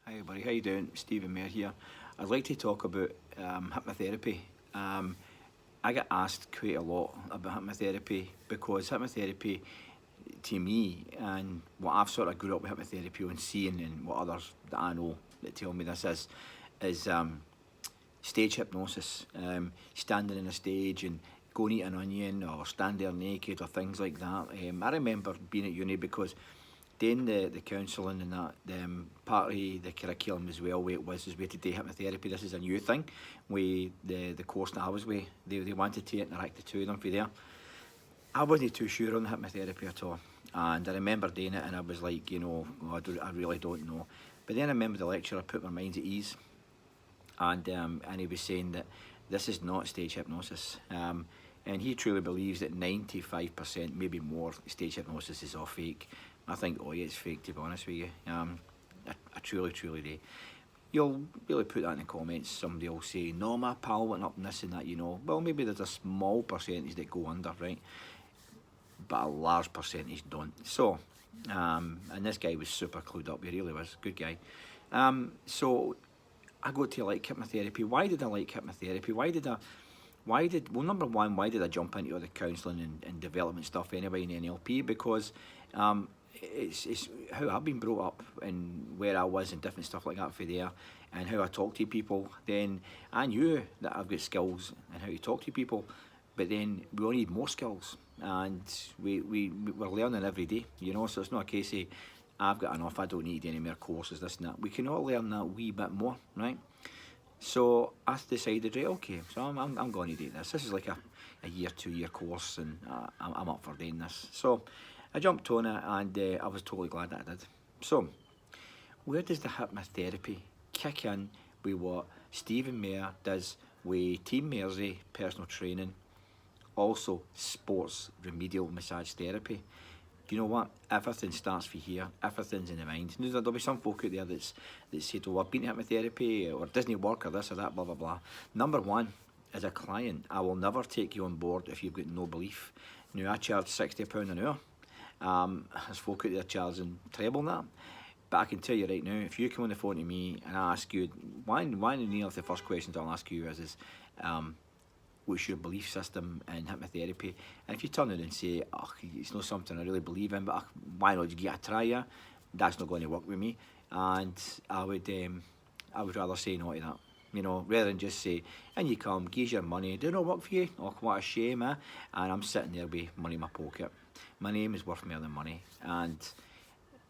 Hi everybody, how you doing? Stephen Mayer here. I'd like to talk about hypnotherapy. Um, I get asked quite a lot about hypnotherapy because hypnotherapy, to me, and what I've sort of grew up with hypnotherapy and seeing, and what others that I know that tell me this is stage hypnosis. Standing on a stage and going eat an onion or stand there naked or things like that. I remember being at uni because doing the counselling and that, part of the curriculum as well, where it was is way to do hypnotherapy. This is a new thing. The course that I was with, they wanted to interact the two of them for there. I wasn't too sure on the hypnotherapy at all. And I remember doing it and I was like, oh, I really don't know. But then I remember the lecturer put my mind at ease, and he was saying that this is not stage hypnosis. And he truly believes that 95%, maybe more, stage hypnosis is all fake. I think, oh yeah, it's fake, to be honest with you. I truly do. You'll really put that in the comments. Somebody will say, no, my pal went up and this and that. Well, maybe there's a small percentage that go under, right? But a large percentage don't. So, and this guy was super clued up. He really was. Good guy. So I go to like hypnotherapy. Why did I like hypnotherapy? Well, number one, why did I jump into all the counselling and development stuff anyway in NLP? Because it's how I've been brought up and where I was and different stuff like that for there, and how I talk to people. Then I knew that I've got skills and how to talk to people, but then we all need more skills, and we're learning every day. So it's not a case of I've got enough, I don't need any more courses, this and that. We can all learn that wee bit more, right? So I decided, right, okay, so I'm going to do this. This is like a year, 2 year course, and I'm up for doing this. So I jumped on it, and I was totally glad that I did. So where does the hypnotherapy kick in with what Stephen Mayer does with Team Mersey personal training, also sports remedial massage therapy? Do you know what? Everything starts for here. Everything's in the mind. There'll be some folk out there that say, oh, I've been to hypnotherapy or it doesn't work or this or that, blah, blah, blah. Number one, as a client, I will never take you on board if you've got no belief. Now, I charge £60 an hour. There's folk out there charging treble that. But I can tell you right now, if you come on the phone to me and I ask you, one of the first questions I'll ask you is what's your belief system in hypnotherapy? And if you turn it and say, oh, it's not something I really believe in, but why not give it a try? Yeah? That's not going to work with me. And I would rather say no to that. Rather than just say, and you come, give your money, do not work for you? Oh, what a shame, eh? And I'm sitting there with money in my pocket. My name is worth more than money. And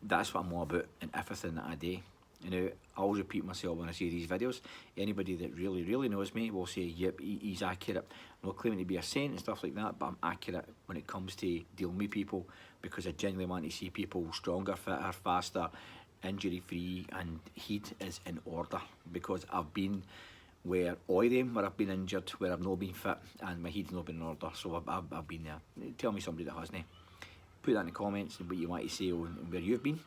that's what I'm all about in everything that I do. I always repeat myself when I see these videos. Anybody that really knows me will say, yep, he's accurate. I'm not claiming to be a saint and stuff like that, but I'm accurate when it comes to dealing with people, because I genuinely want to see people stronger, fitter, faster, injury-free, and heat is in order, because I've been where I've been injured, where I've not been fit, and my heat's not been in order, so I've been there. Tell me somebody that hasn't. Put that in the comments and what you want to say and where you've been.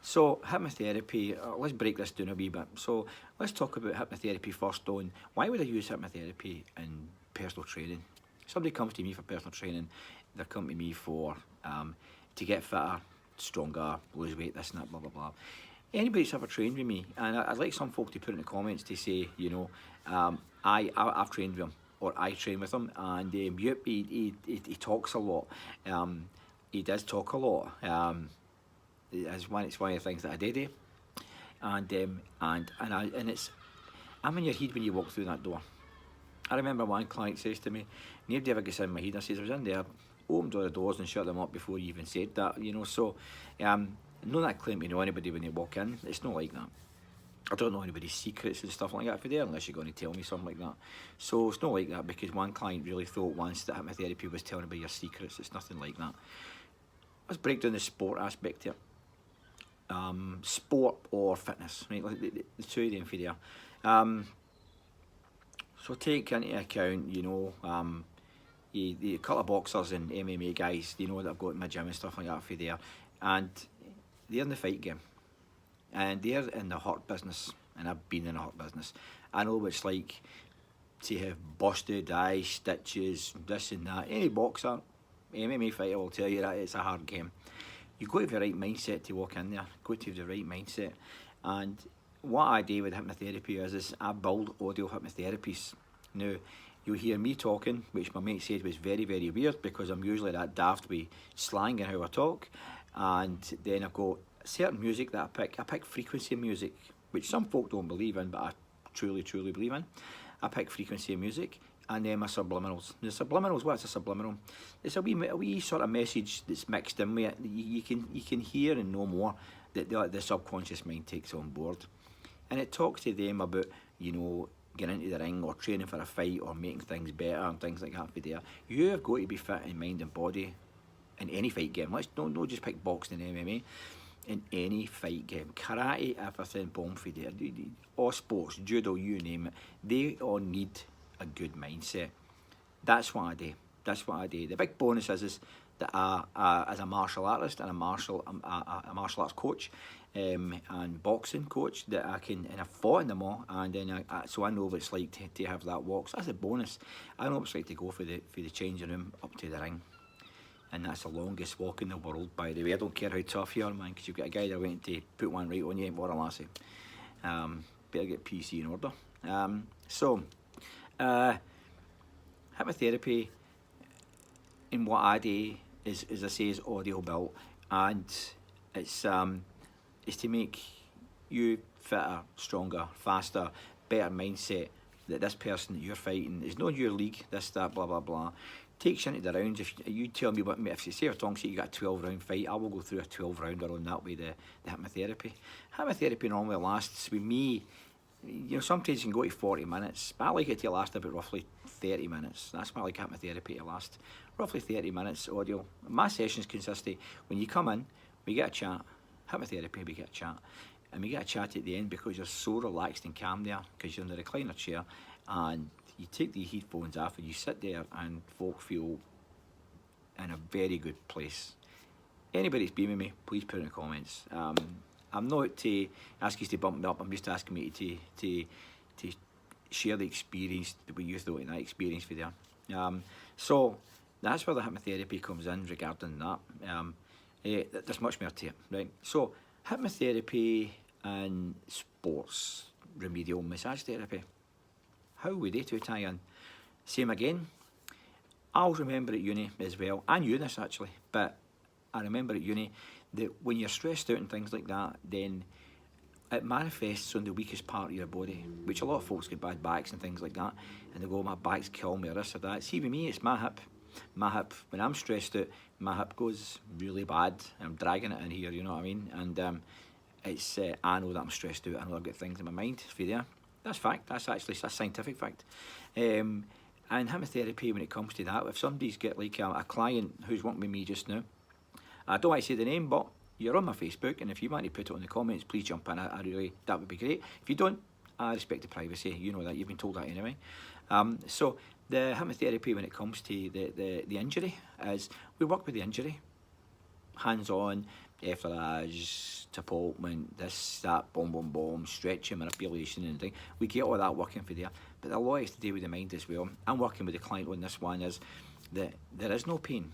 So hypnotherapy, let's break this down a wee bit. So let's talk about hypnotherapy first on why would I use hypnotherapy in personal training? Somebody comes to me for personal training, they're coming to me for to get fitter, stronger, lose weight, this and that, blah, blah, blah. Anybody that's ever trained with me, and I'd like some folk to put in the comments to say, I've trained with him, or I train with him, and yep, he talks a lot. He does talk a lot. It's one of the things that I did, and it's I'm in your head when you walk through that door. I remember one client says to me, nobody ever gets in my head. I says, I was in there, opened all the doors and shut them up before you even said that, so not that claim to know anybody when they walk in. It's not like that. I don't know anybody's secrets and stuff like that for there, unless you're going to tell me something like that. So it's not like that, because one client really thought once that hypnotherapy was telling about your secrets. It's nothing like that. Let's break down the sport aspect here. Sport or fitness, right? Like the two of them for there. So take into account, the couple of boxers and MMA guys, that I've got in my gym and stuff like that for there, and they're in the fight game, and they're in the hurt business, and I've been in the hurt business. I know what it's like to have busted eyes, stitches, this and that. Any boxer, MMA fighter will tell you that it's a hard game. You've got to have the right mindset to walk in there. Got to have the right mindset. And what I do with hypnotherapy is I build audio hypnotherapies. Now, you'll hear me talking, which my mate said was very, very weird because I'm usually that daft with slang and how I talk. And then I've got certain music that I pick. I pick frequency music, which some folk don't believe in, but I truly, truly believe in. I pick frequency music, and then my subliminals. The subliminals, what's a subliminal? It's a wee sort of message that's mixed in with it. You can hear and know more that the subconscious mind takes on board. And it talks to them about, getting into the ring or training for a fight or making things better and things like that for there. You have got to be fit in mind and body in any fight game. Let's don't just pick boxing and MMA. In any fight game, karate, everything, bomb for there, all sports, judo, you name it, they all need a good mindset. That's what I do. The big bonus is that as a martial artist and a martial arts coach, and boxing coach, that I've fought in them all, and then so I know what it's like to have that walk. So that's a bonus. I know what it's like to go for the changing room up to the ring. And that's the longest walk in the world, by the way. I don't care how tough you are, man, because you've got a guy that went to put one right on you, what a lassie. Better get PC in order. Hypnotherapy, in what I do, is, as I say, is audio built, and it's to make you fitter, stronger, faster, better mindset. That this person that you're fighting is not your league, this, that, blah, blah, blah. Takes you into the rounds. If you tell me if you say a tongue, say you got a 12-round fight, I will go through a 12-rounder on that way, the hypnotherapy. Hypnotherapy normally lasts, with me, sometimes you can go to 40 minutes, but I like it to last about roughly 30 minutes. That's why I like hypnotherapy to last. Roughly 30 minutes audio. My sessions consist of, when you come in, we get a chat. Hypnotherapy, we get a chat. And we get a chat at the end because you're so relaxed and calm there, because you're in the recliner chair, and you take the headphones off and you sit there, and folk feel in a very good place. Anybody that's been with me, please put in the comments. I'm not to ask you to bump me up, I'm just asking me to share the experience that we used to in that experience for there. So that's where the hypnotherapy comes in regarding that. There's much more to it, right? So hypnotherapy and sports remedial massage therapy. How would they two tie in? Same again. I always remember at uni as well, and Eunice actually, but I remember at uni that when you're stressed out and things like that, then it manifests on the weakest part of your body, which a lot of folks get bad backs and things like that, and they go, my back's killing me, or this or that. See, with me, it's my hip. My hip, when I'm stressed out, my hip goes really bad. I'm dragging it in here, you know what I mean? And it's I know that I'm stressed out. I know I've got things in my mind for there. That's fact. That's scientific fact. And hypnotherapy, when it comes to that, if somebody's got like a client who's working with me just now, I don't want to say the name, but you're on my Facebook, and if you want to put it in the comments, please jump in. That would be great. If you don't, I respect the privacy. You know that, you've been told that anyway. So the hypnotherapy, when it comes to the injury, is we work with the injury, hands-on, effleurage, deportment, this, that, boom, stretching, manipulation and thing. We get all that working for there, but a lot is to do with the mind as well. I'm working with the client on this one is that there is no pain.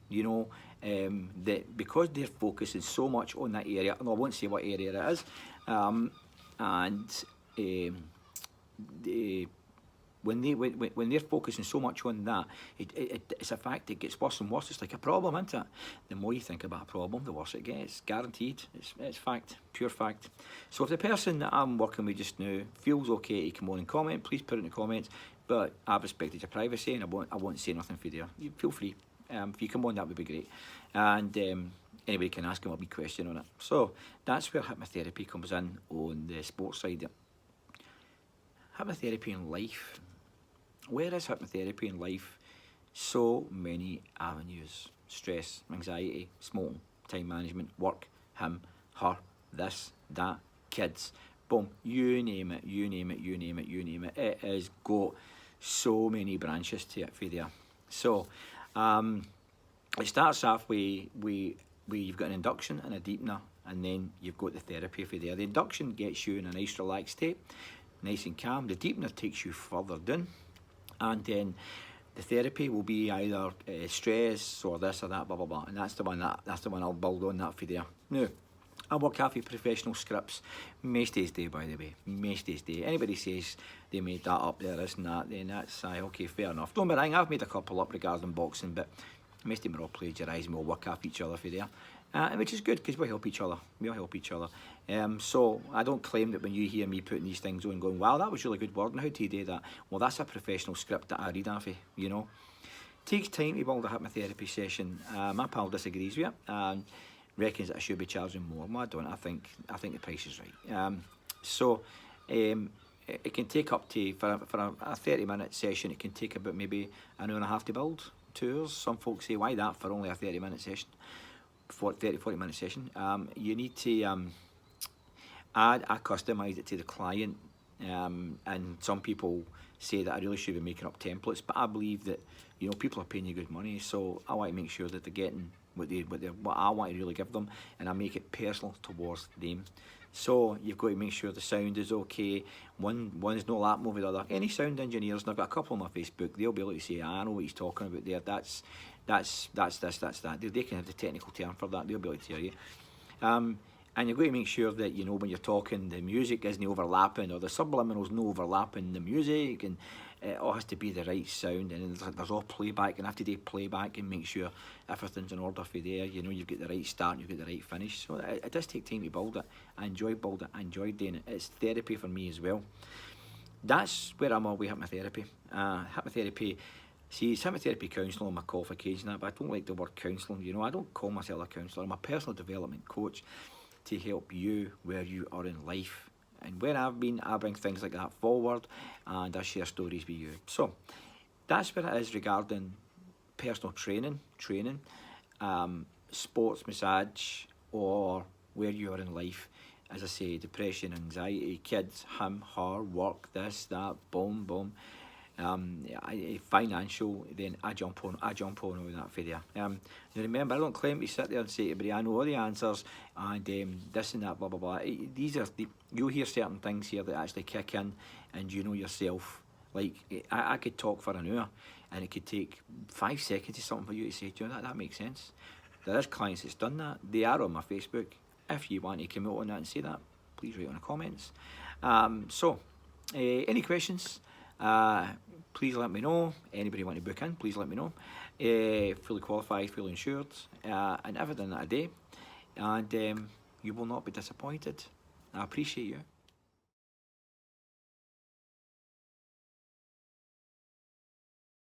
That because they're focusing so much on that area, and I won't say what area it is, when they're focusing so much on that, it's a fact. It gets worse and worse. It's like a problem, isn't it? The more you think about a problem, the worse it gets. Guaranteed. It's fact, pure fact. So if the person that I'm working with just now feels okay to come on and comment, please put it in the comments. But I've respected your privacy, and I won't say nothing for there. You feel free. If you come on, that would be great. And anybody can ask him a wee question on it. So that's where hypnotherapy comes in on the sports side. Hypnotherapy in life. Where is hypnotherapy in life? So many avenues. Stress, anxiety, smoking, time management, work, him, her, this, that, kids. Boom, you name it. It has got so many branches to it for there. So it starts off with you've got an induction and a deepener, and then you've got the therapy for there. The induction gets you in a nice relaxed state, nice and calm. The deepener takes you further down, and then the therapy will be either stress or this or that, blah blah blah. And that's the one I'll build on that for there. Now, I work half with professional scripts. Most days day, by the way. Most days day. Anybody says they made that up, there isn't that, then that's okay, fair enough. Don't be wrong, I've made a couple up regarding boxing, but most of them are all plagiarised and we'll work off each other for there. Which is good because we help each other. We all help each other. So I don't claim that when you hear me putting these things on going, wow, that was really good word, and how do you do that? Well, that's a professional script that I read off of, you know. Takes time to build a hypnotherapy session. My pal disagrees with it and reckons that I should be charging more. Well, I don't. I think the price is right. It can take up to, for a 30-minute session, it can take about maybe an hour and a half to build, 2 hours. Some folks say, why that for only a 30-minute session? 40-minute session. You need to I customise it to the client, and some people say that I really should be making up templates, but I believe that, you know, people are paying you good money, so I want to make sure that they're getting what I want to really give them, and I make it personal towards them. So you've got to make sure the sound is okay. One's no lap over the other. Any sound engineers, and I've got a couple on my Facebook, they'll be able to say, I know what he's talking about there. That's that. They can have the technical term for that. They'll be able to tell you. And you've got to make sure that, you know, when you're talking, the music isn't overlapping, or the subliminals no overlapping the music, and it all has to be the right sound. And there's all playback, and I have to do playback and make sure everything's in order for there. You know, you've got the right start and you've got the right finish. So it does take time to build it. I enjoy building it. I enjoy doing it. It's therapy for me as well. That's where I'm all with hypnotherapy. Hypnotherapy. See, it's hypnotherapy counselling on my qualification, but I don't like the word counselling. You know, I don't call myself a counsellor. I'm a personal development coach to help you where you are in life. And where I've been, I bring things like that forward, and I share stories with you. So that's where it is regarding personal training, sports massage, or where you are in life. As I say, depression, anxiety, kids, him, her, work, this, that, boom. Financial, then I jump on all that for there. Now remember, I don't claim to sit there and say to everybody, I know all the answers, and this and that, blah blah blah. These are you'll hear certain things here that actually kick in, and you know yourself. Like I could talk for an hour, and it could take 5 seconds or something for you to say, do you know that makes sense? There is clients that's done that. They are on my Facebook. If you want to come out on that and say that, please write on the comments. Any questions? Please let me know. Anybody want to book in, please let me know. Fully qualified, fully insured, and everything that I do. And you will not be disappointed. I appreciate you.